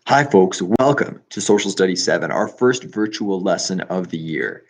Hi, folks. Welcome to Social Studies 7, our first virtual lesson of the year.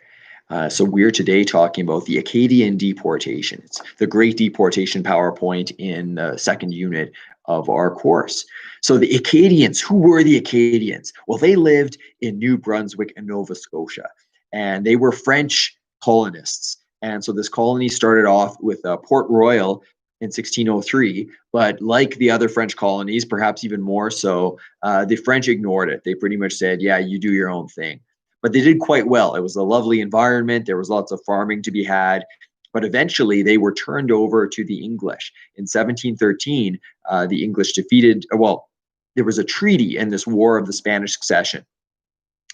So we're today talking about the Acadian Deportation. It's the Great Deportation PowerPoint in the second unit of our course. So the Acadians, who were the Acadians? Well, they lived in New Brunswick and Nova Scotia, and they were French colonists. And so this colony started off with Port Royal in 1603, but like the other French colonies, perhaps even more so, the French ignored it. They pretty much said, yeah, you do your own thing. But they did quite well. It was a lovely environment. There was lots of farming to be had. But eventually they were turned over to the English. In 1713, the English defeated, well, there was a treaty in this War of the Spanish Succession.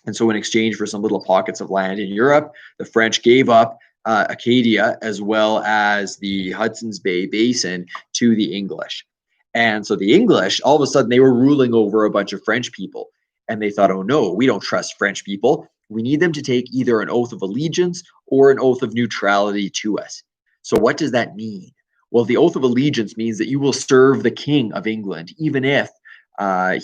And so in exchange for some little pockets of land in Europe, the French gave up Acadia as well as the Hudson's Bay Basin to the English. And so the English, all of a sudden, they were ruling over a bunch of French people. And they thought, oh no, we don't trust French people. We need them to take either an oath of allegiance or an oath of neutrality to us. So what does that mean? Well, the oath of allegiance means that you will serve the King of England, even if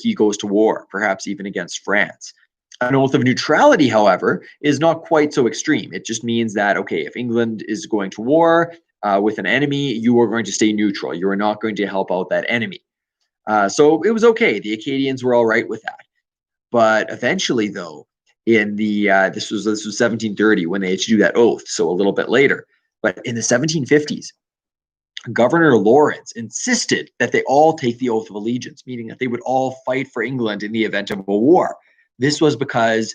he goes to war, perhaps even against France. An oath of neutrality, however, is not quite so extreme. It just means that, okay, if England is going to war with an enemy, you are going to stay neutral. You are not going to help out that enemy. So it was okay. The Acadians were all right with that. But eventually, though, in the this was 1730 when they had to do that oath. So a little bit later, but in the 1750s, Governor Lawrence insisted that they all take the oath of allegiance, meaning that they would all fight for England in the event of a war. This was because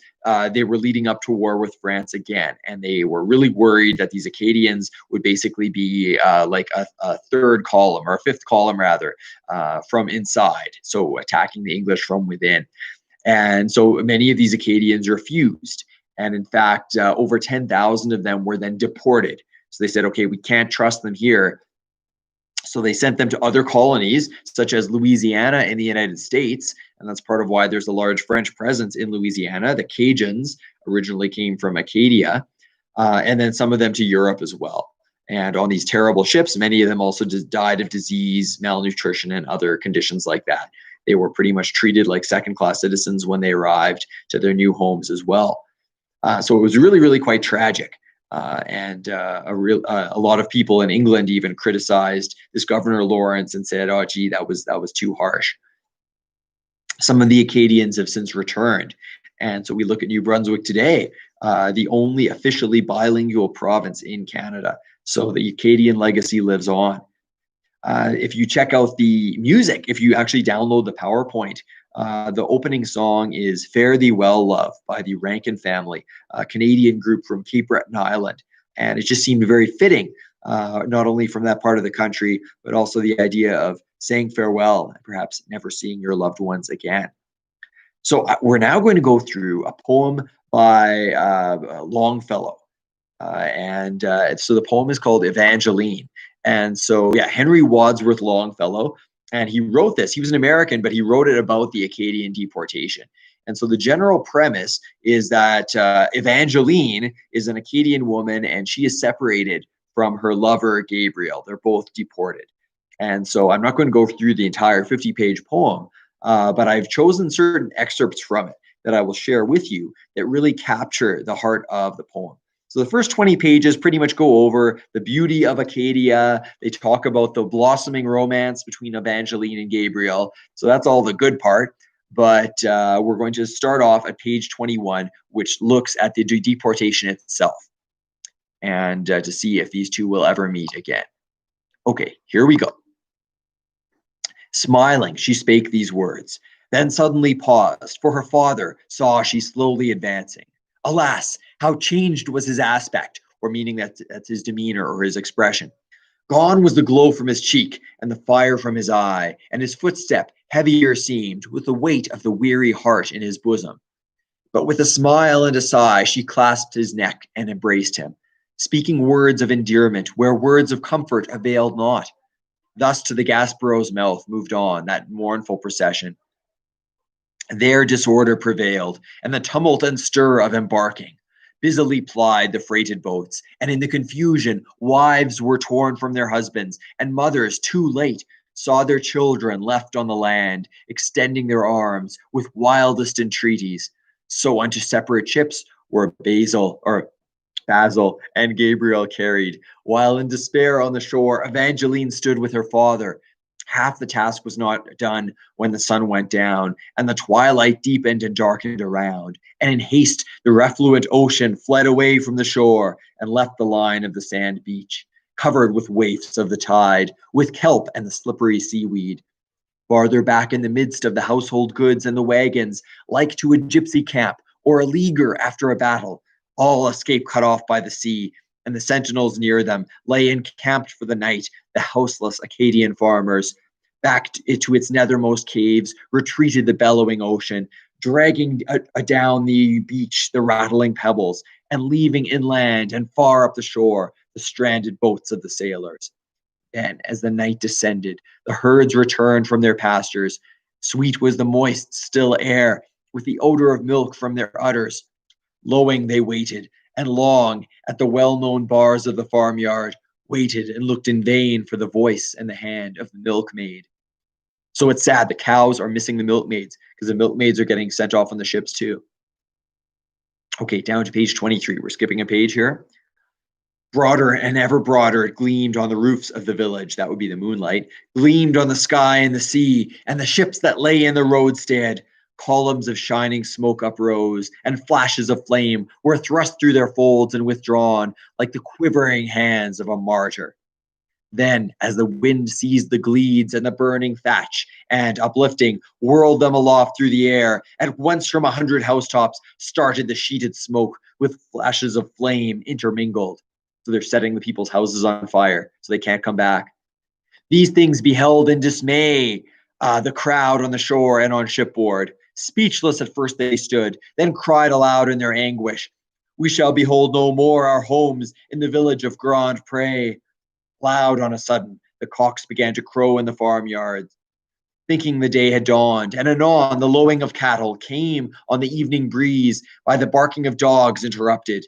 they were leading up to a war with France again, and they were really worried that these Acadians would basically be like a third column, or a fifth column rather, from inside, so attacking the English from within. And so many of these Acadians refused. And in fact, over 10,000 of them were then deported. So they said, okay, we can't trust them here. So they sent them to other colonies, such as Louisiana in the United States. And that's part of why there's a large French presence in Louisiana. The Cajuns originally came from Acadia, and then some of them to Europe as well. And on these terrible ships, many of them also just died of disease, malnutrition, and other conditions like that. They were pretty much treated like second-class citizens when they arrived to their new homes as well. So it was really, really quite tragic. And a lot of people in England even criticized this Governor Lawrence and said, "Oh, gee, that was too harsh." Some of the Acadians have since returned, and so we look at New Brunswick today, the only officially bilingual province in Canada. So the Acadian legacy lives on. If you check out the music, if you actually download the PowerPoint, the opening song is Fare Thee Well, Love by the Rankin Family, a Canadian group from Cape Breton Island. And it just seemed very fitting, not only from that part of the country, but also the idea of saying farewell and perhaps never seeing your loved ones again. So we're now going to go through a poem by Longfellow. So the poem is called Evangeline. And so, yeah, Henry Wadsworth Longfellow, and he wrote this. He was an American, but he wrote it about the Acadian deportation. And so the general premise is that Evangeline is an Acadian woman, and she is separated from her lover, Gabriel. They're both deported. And so I'm not going to go through the entire 50-page poem, but I've chosen certain excerpts from it that I will share with you that really capture the heart of the poem. So the first 20 pages pretty much go over the beauty of Acadia. They talk about the blossoming romance between Evangeline and Gabriel. So that's all the good part. But we're going to start off at page 21, which looks at the deportation itself and to see if these two will ever meet again. Okay, here we go. Smiling, she spake these words, then suddenly paused, for her father saw she slowly advancing. Alas, how changed was his aspect, or meaning that's his demeanor or his expression. Gone was the glow from his cheek, and the fire from his eye, and his footstep heavier seemed, with the weight of the weary heart in his bosom. But with a smile and a sigh, she clasped his neck and embraced him, speaking words of endearment where words of comfort availed not. Thus to the Gaspereau's mouth moved on that mournful procession. There disorder prevailed, and the tumult and stir of embarking. Busily plied the freighted boats, and in the confusion wives were torn from their husbands, and mothers too late saw their children left on the land, extending their arms with wildest entreaties. So unto separate ships were Basil and Gabriel carried, while in despair on the shore Evangeline stood with her father. Half the task was not done when the sun went down, and the twilight deepened and darkened around. And in haste the refluent ocean fled away from the shore, and left the line of the sand beach, covered with waifs of the tide, with kelp and the slippery seaweed. Farther back in the midst of the household goods and the wagons, like to a gypsy camp, or a leaguer after a battle, all escape cut off by the sea, and the sentinels near them lay encamped for the night, the houseless Acadian farmers. Back to its nethermost caves retreated the bellowing ocean, dragging down the beach the rattling pebbles, and leaving inland and far up the shore the stranded boats of the sailors. Then, as the night descended, the herds returned from their pastures. Sweet was the moist, still air, with the odor of milk from their udders. Lowing they waited, and long, at the well-known bars of the farmyard, waited and looked in vain for the voice and the hand of the milkmaid. So it's sad the cows are missing the milkmaids, because the milkmaids are getting sent off on the ships too. Okay, down to page 23. We're skipping a page here. Broader and ever broader it gleamed on the roofs of the village, that would be the moonlight, gleamed on the sky and the sea, and the ships that lay in the roadstead. Columns of shining smoke uprose, and flashes of flame were thrust through their folds and withdrawn, like the quivering hands of a martyr. Then, as the wind seized the gleeds and the burning thatch, and, uplifting, whirled them aloft through the air, at once from 100 housetops started the sheeted smoke, with flashes of flame intermingled. So they're setting the people's houses on fire, so they can't come back. These things beheld in dismay the crowd on the shore and on shipboard. Speechless at first they stood, then cried aloud in their anguish, "We shall behold no more our homes in the village of Grand Pre." Loud on a sudden, the cocks began to crow in the farmyards, thinking the day had dawned, and anon the lowing of cattle came on the evening breeze by the barking of dogs interrupted.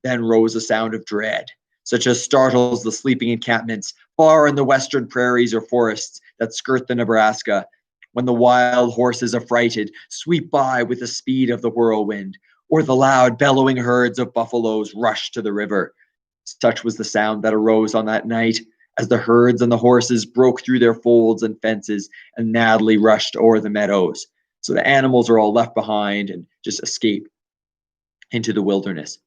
Then rose a sound of dread, such as startles the sleeping encampments far in the western prairies or forests that skirt the Nebraska, when the wild horses affrighted sweep by with the speed of the whirlwind, or the loud bellowing herds of buffaloes rush to the river. Such was the sound that arose on that night, as the herds and the horses broke through their folds and fences and madly rushed o'er the meadows. So the animals are all left behind and just escape into the wilderness.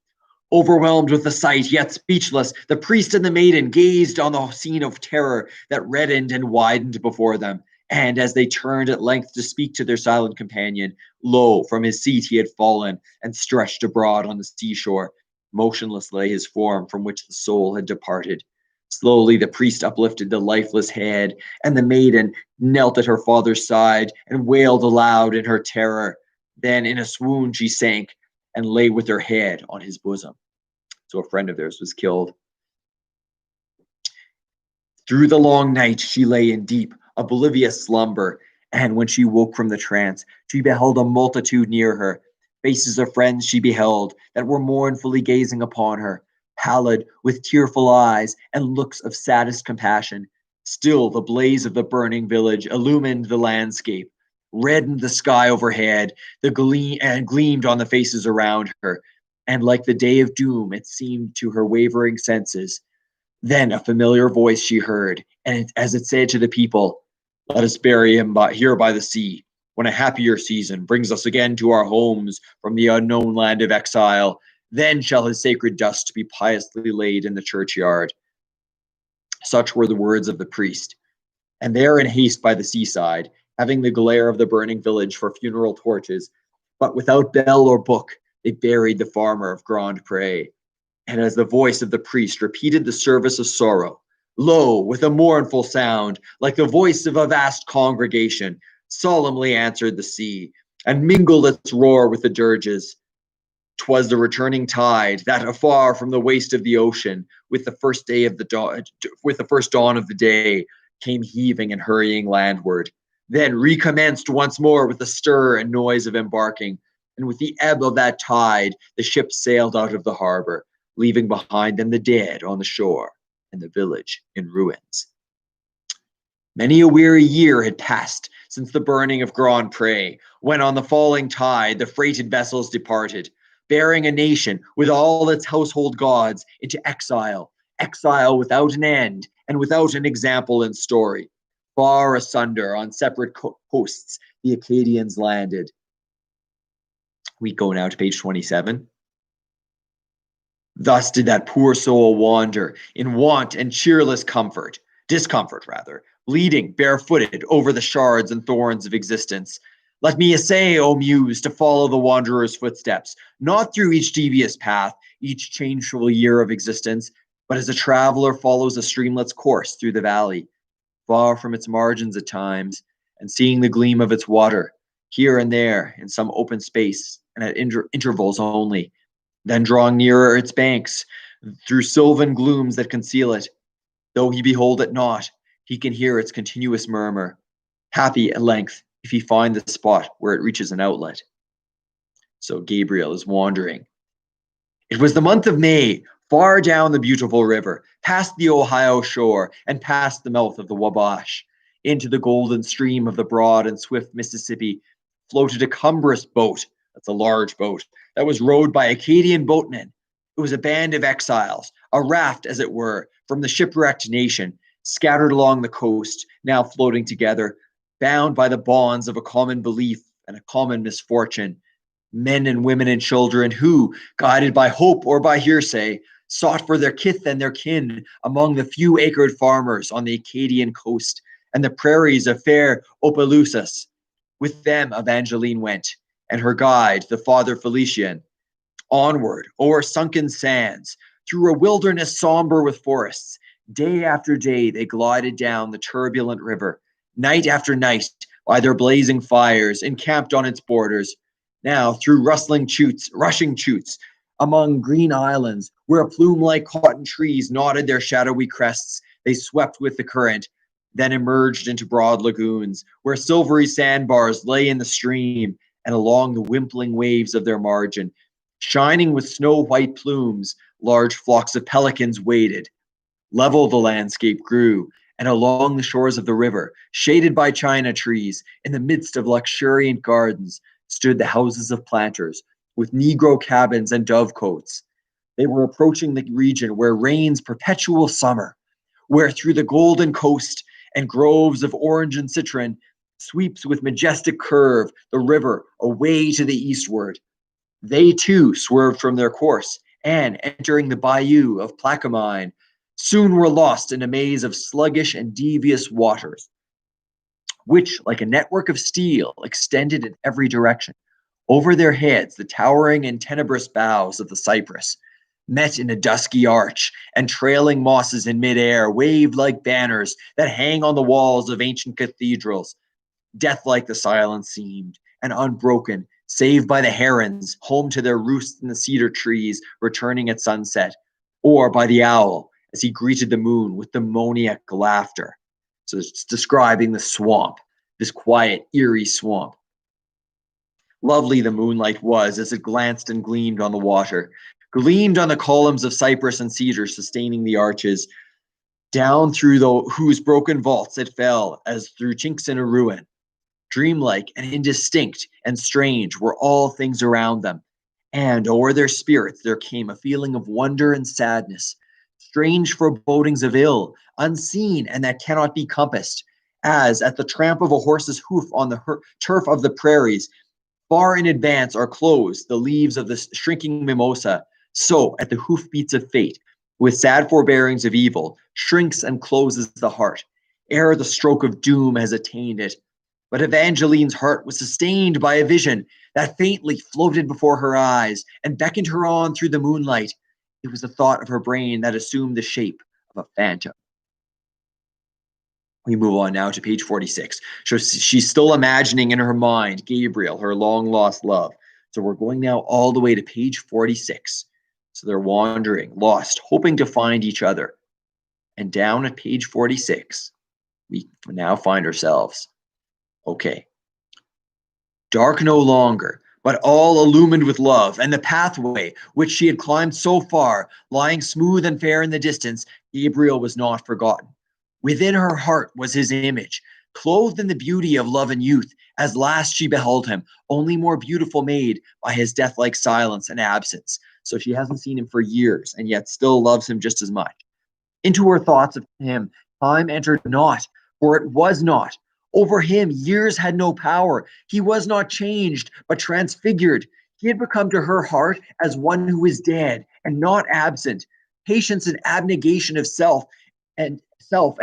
Overwhelmed with the sight, yet speechless, the priest and the maiden gazed on the scene of terror that reddened and widened before them. And as they turned at length to speak to their silent companion, lo, from his seat he had fallen and stretched abroad on the seashore. Motionless lay his form from which the soul had departed. Slowly the priest uplifted the lifeless head, and the maiden knelt at her father's side and wailed aloud in her terror. Then in a swoon she sank and lay with her head on his bosom. So a friend of theirs was killed. Through the long night she lay in deep, oblivious slumber, and when she woke from the trance, she beheld a multitude near her. Faces of friends she beheld that were mournfully gazing upon her, pallid, with tearful eyes and looks of saddest compassion. Still the blaze of the burning village illumined the landscape, reddened the sky overhead, gleamed on the faces around her, and like the day of doom it seemed to her wavering senses. Then a familiar voice she heard, and as it said to the people, "Let us bury him here by the sea, when a happier season brings us again to our homes from the unknown land of exile. Then shall his sacred dust be piously laid in the churchyard." Such were the words of the priest. And there in haste by the seaside, having the glare of the burning village for funeral torches, but without bell or book, they buried the farmer of Grand Pre. And as the voice of the priest repeated the service of sorrow, lo, with a mournful sound, like the voice of a vast congregation, solemnly answered the sea, and mingled its roar with the dirges. 'Twas the returning tide that, afar from the waste of the ocean, with the first dawn of the day, came heaving and hurrying landward. Then recommenced once more with the stir and noise of embarking, and with the ebb of that tide, the ships sailed out of the harbor, leaving behind them the dead on the shore and the village in ruins. Many a weary year had passed since the burning of Grand Pre, when on the falling tide the freighted vessels departed, bearing a nation with all its household gods into exile, exile without an end and without an example in story. Far asunder on separate coasts the Acadians landed. We go now to page 27. Thus did that poor soul wander in want and cheerless discomfort rather, bleeding barefooted over the shards and thorns of existence. Let me essay, O Muse, to follow the wanderer's footsteps, not through each devious path, each changeful year of existence, but as a traveler follows a streamlet's course through the valley, far from its margins at times, and seeing the gleam of its water, here and there in some open space, and at intervals only, then drawing nearer its banks, through sylvan glooms that conceal it. Though he behold it not, he can hear its continuous murmur, happy at length if he find the spot where it reaches an outlet. So Gabriel is wandering. It was the month of May, far down the beautiful river, past the Ohio shore, and past the mouth of the Wabash. Into the golden stream of the broad and swift Mississippi floated a cumbrous boat, that's a large boat, that was rowed by Acadian boatmen. It was a band of exiles, a raft, as it were, from the shipwrecked nation, scattered along the coast, now floating together, bound by the bonds of a common belief and a common misfortune. Men and women and children who, guided by hope or by hearsay, sought for their kith and their kin among the few-acred farmers on the Acadian coast and the prairies of fair Opelousas. With them Evangeline went, and her guide, the Father Felician. Onward, o'er sunken sands, through a wilderness somber with forests, day after day they glided down the turbulent river, night after night by their blazing fires, encamped on its borders. Now through rushing chutes, among green islands, where plume-like cotton trees nodded their shadowy crests, they swept with the current, then emerged into broad lagoons, where silvery sandbars lay in the stream, and along the wimpling waves of their margin, shining with snow-white plumes, large flocks of pelicans waded. Level the landscape grew, and along the shores of the river, shaded by china trees, in the midst of luxuriant gardens, stood the houses of planters, with Negro cabins and dovecotes. They were approaching the region where reigns perpetual summer, where through the golden coast and groves of orange and citron sweeps with majestic curve the river away to the eastward. They too swerved from their course, and entering the bayou of Plaquemine, soon were lost in a maze of sluggish and devious waters, which, like a network of steel, extended in every direction. Over their heads, the towering and tenebrous boughs of the cypress met in a dusky arch, and trailing mosses in midair waved like banners that hang on the walls of ancient cathedrals. Death-like the silence seemed, and unbroken, save by the herons, home to their roosts in the cedar trees, returning at sunset, or by the owl, as he greeted the moon with demoniac laughter. So it's describing the swamp, this quiet, eerie swamp. Lovely the moonlight was as it glanced and gleamed on the water, gleamed on the columns of cypress and cedar sustaining the arches, down through whose broken vaults it fell as through chinks in a ruin. Dreamlike and indistinct and strange were all things around them, and o'er their spirits there came a feeling of wonder and sadness, strange forebodings of ill, unseen and that cannot be compassed, as at the tramp of a horse's hoof on the turf of the prairies, far in advance are closed the leaves of the shrinking mimosa, so at the hoofbeats of fate, with sad forebearings of evil, shrinks and closes the heart, ere the stroke of doom has attained it. But Evangeline's heart was sustained by a vision that faintly floated before her eyes and beckoned her on through the moonlight. It was a thought of her brain that assumed the shape of a phantom. We move on now to page 46. So she's still imagining in her mind Gabriel, her long-lost love. So we're going now all the way to page 46. So they're wandering, lost, hoping to find each other. And down at page 46, we now find ourselves. Okay. Dark no longer, but all illumined with love, and the pathway which she had climbed so far, lying smooth and fair in the distance, Gabriel was not forgotten. Within her heart was his image, clothed in the beauty of love and youth, as last she beheld him, only more beautiful made by his death-like silence and absence. So she hasn't seen him for years, and yet still loves him just as much. Into her thoughts of him, time entered not, for it was not. Over him, years had no power. He was not changed, but transfigured. He had become to her heart as one who is dead and not absent. Patience and abnegation of self and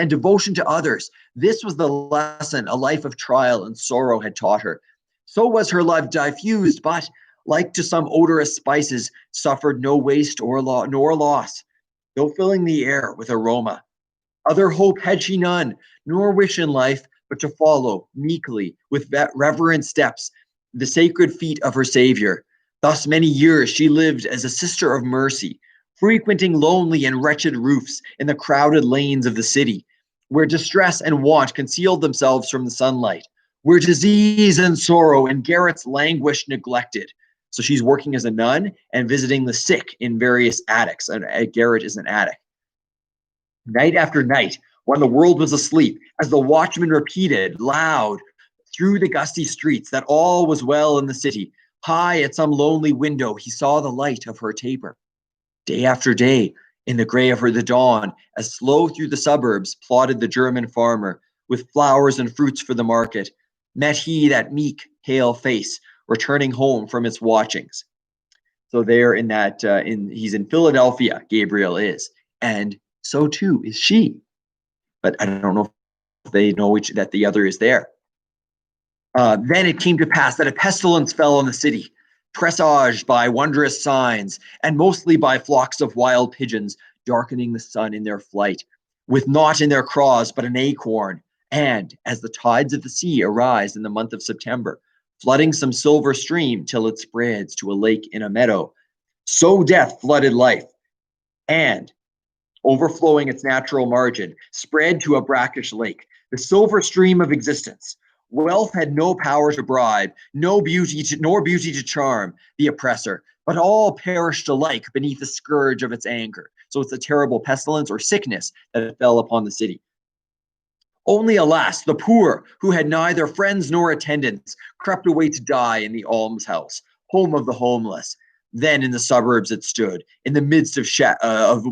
devotion to others. This was the lesson a life of trial and sorrow had taught her. So was her love diffused, but, like to some odorous spices, suffered no waste or nor loss, though filling the air with aroma. Other hope had she none, nor wish in life, but to follow meekly, with reverent steps, the sacred feet of her Savior. Thus many years she lived as a sister of mercy, frequenting lonely and wretched roofs in the crowded lanes of the city, where distress and want concealed themselves from the sunlight, where disease and sorrow and garrets languished neglected. So she's working as a nun and visiting the sick in various attics. A garret is an attic. Night after night, when the world was asleep, as the watchman repeated loud through the gusty streets that all was well in the city, high at some lonely window he saw the light of her taper. Day after day, in the gray of the dawn, as slow through the suburbs plodded the German farmer, with flowers and fruits for the market, met he that meek, pale face, returning home from its watchings. So there in that, he's in Philadelphia, Gabriel is, and so too is she. But I don't know if they know that the other is there. Then it came to pass that a pestilence fell on the city, presaged by wondrous signs, and mostly by flocks of wild pigeons darkening the sun in their flight, with naught in their craws but an acorn, and, as the tides of the sea arise in the month of September, flooding some silver stream till it spreads to a lake in a meadow, so death flooded life, and, overflowing its natural margin, spread to a brackish lake, the silver stream of existence. Wealth had no power to bribe, nor beauty to charm the oppressor, but all perished alike beneath the scourge of its anger. So it's a terrible pestilence or sickness that fell upon the city. Only, alas, the poor, who had neither friends nor attendants, crept away to die in the almshouse, home of the homeless. Then in the suburbs it stood, in the midst of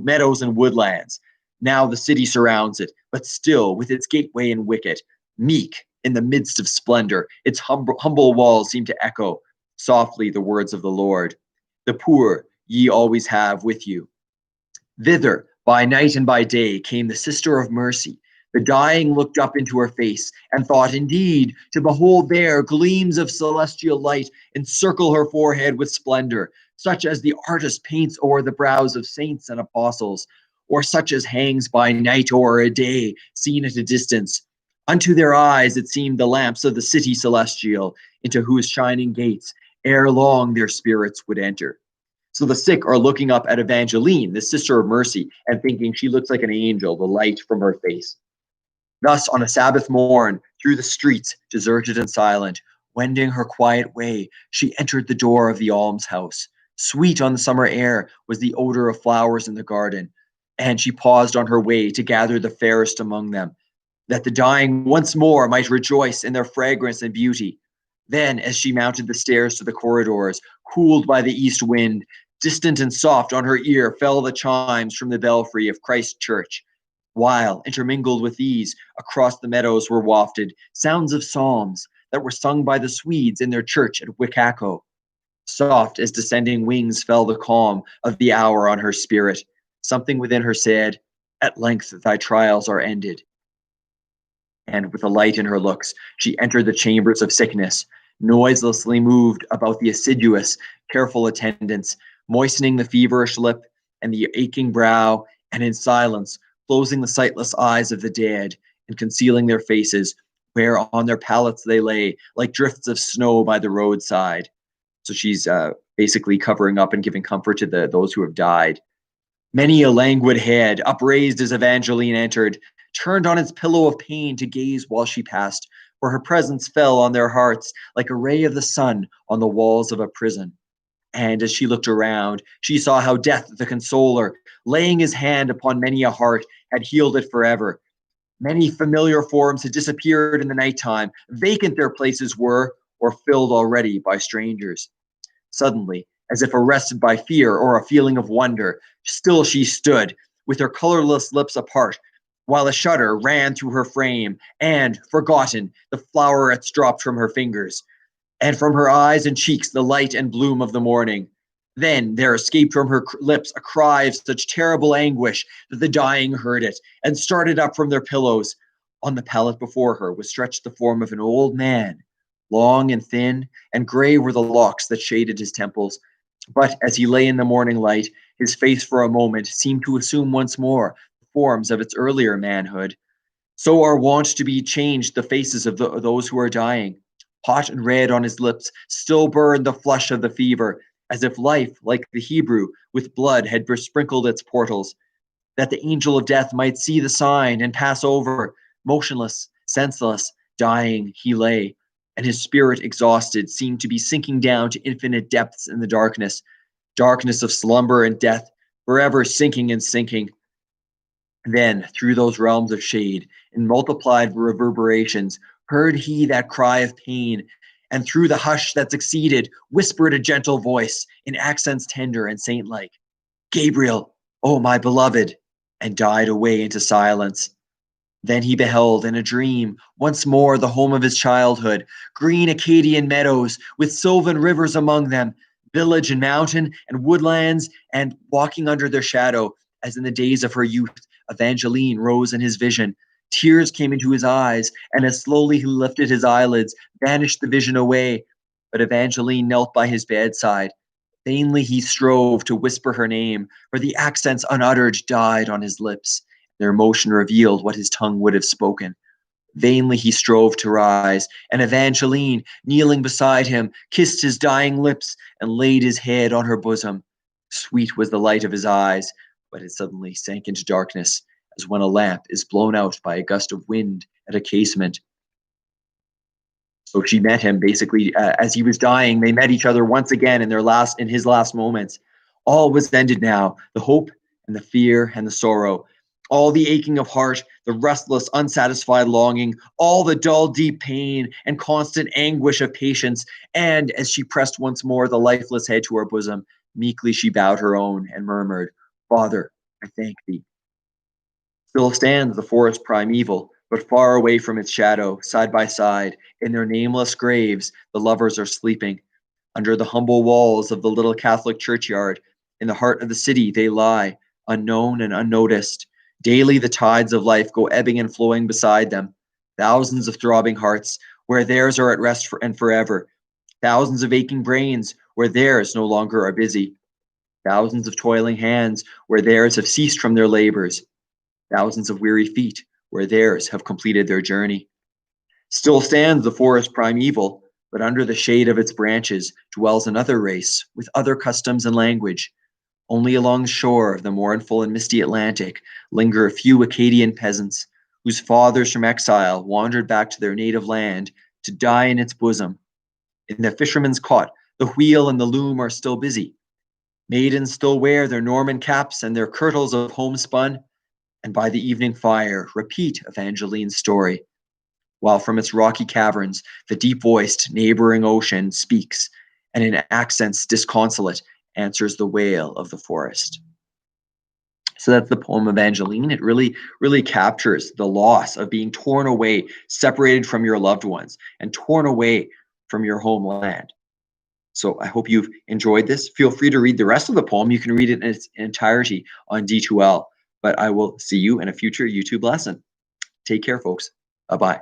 meadows and woodlands. Now the city surrounds it, but still with its gateway and wicket, meek in the midst of splendor, its humble walls seem to echo softly the words of the Lord. The poor ye always have with you. Thither, by night and by day, came the sister of mercy. The dying looked up into her face and thought, indeed, to behold there gleams of celestial light encircle her forehead with splendor, such as the artist paints o'er the brows of saints and apostles, or such as hangs by night or a day, seen at a distance. Unto their eyes it seemed the lamps of the city celestial, into whose shining gates ere long their spirits would enter. So the sick are looking up at Evangeline, the sister of mercy, and thinking she looks like an angel, the light from her face. Thus, on a Sabbath morn, through the streets, deserted and silent, wending her quiet way, she entered the door of the almshouse. Sweet on the summer air was the odor of flowers in the garden, and she paused on her way to gather the fairest among them, that the dying once more might rejoice in their fragrance and beauty. Then, as she mounted the stairs to the corridors, cooled by the east wind, distant and soft on her ear fell the chimes from the belfry of Christ Church, while, intermingled with these, across the meadows were wafted sounds of psalms that were sung by the Swedes in their church at Wicaco. Soft as descending wings fell the calm of the hour on her spirit. Something within her said, at length thy trials are ended. And with a light in her looks, she entered the chambers of sickness, noiselessly moved about the assiduous, careful attendants, moistening the feverish lip and the aching brow, and in silence, closing the sightless eyes of the dead and concealing their faces, where on their pallets they lay, like drifts of snow by the roadside. So she's basically covering up and giving comfort to those who have died. Many a languid head, upraised as Evangeline entered, turned on its pillow of pain to gaze while she passed, for her presence fell on their hearts like a ray of the sun on the walls of a prison. And as she looked around, she saw how Death, the consoler, laying his hand upon many a heart, had healed it forever. Many familiar forms had disappeared in the nighttime. Vacant their places were, or filled already by strangers. Suddenly, as if arrested by fear or a feeling of wonder, still she stood, with her colorless lips apart, while a shudder ran through her frame, and, forgotten, the flowerets dropped from her fingers, and from her eyes and cheeks the light and bloom of the morning. Then there escaped from her lips a cry of such terrible anguish that the dying heard it, and started up from their pillows. On the pallet before her was stretched the form of an old man. Long and thin, and gray were the locks that shaded his temples. But as he lay in the morning light, his face for a moment seemed to assume once more the forms of its earlier manhood. So are wont to be changed the faces of those who are dying. Hot and red on his lips still burned the flush of the fever, as if life, like the Hebrew, with blood had besprinkled its portals, that the angel of death might see the sign and pass over. Motionless, senseless, dying, he lay, and his spirit, exhausted, seemed to be sinking down to infinite depths in the darkness of slumber and death, forever sinking and sinking. Then, through those realms of shade, in multiplied reverberations, heard he that cry of pain, and through the hush that succeeded, whispered a gentle voice, in accents tender and saint-like, "Gabriel, O my beloved," and died away into silence. Then he beheld, in a dream, once more the home of his childhood, green Acadian meadows, with sylvan rivers among them, village and mountain and woodlands, and walking under their shadow, as in the days of her youth, Evangeline rose in his vision. Tears came into his eyes, and as slowly he lifted his eyelids, vanished the vision away. But Evangeline knelt by his bedside. Vainly he strove to whisper her name, for the accents unuttered died on his lips. Their motion revealed what his tongue would have spoken. Vainly he strove to rise, and Evangeline, kneeling beside him, kissed his dying lips and laid his head on her bosom. Sweet was the light of his eyes, but it suddenly sank into darkness, as when a lamp is blown out by a gust of wind at a casement. So she met him basically as he was dying. They met each other once again in his last moments. All was ended now, the hope and the fear and the sorrow, all the aching of heart, the restless, unsatisfied longing, all the dull, deep pain and constant anguish of patience. And as she pressed once more the lifeless head to her bosom, meekly she bowed her own and murmured, "Father, I thank thee." Still stands the forest primeval, but far away from its shadow, side by side, in their nameless graves, the lovers are sleeping. Under the humble walls of the little Catholic churchyard, in the heart of the city, they lie, unknown and unnoticed. Daily the tides of life go ebbing and flowing beside them. Thousands of throbbing hearts, where theirs are at rest and forever. Thousands of aching brains, where theirs no longer are busy. Thousands of toiling hands, where theirs have ceased from their labors. Thousands of weary feet, where theirs have completed their journey. Still stands the forest primeval, but under the shade of its branches dwells another race, with other customs and language. Only along the shore of the mournful and misty Atlantic linger a few Acadian peasants, whose fathers from exile wandered back to their native land to die in its bosom. In the fisherman's cot, the wheel and the loom are still busy. Maidens still wear their Norman caps and their kirtles of homespun, and by the evening fire repeat Evangeline's story, while from its rocky caverns the deep-voiced neighboring ocean speaks, and in accents disconsolate answers the wail of the forest. So that's the poem Evangeline. It really, really captures the loss of being torn away, separated from your loved ones, and torn away from your homeland. So I hope you've enjoyed this. Feel free to read the rest of the poem. You can read it in its entirety on D2L, but I will see you in a future YouTube lesson. Take care, folks. Bye-bye.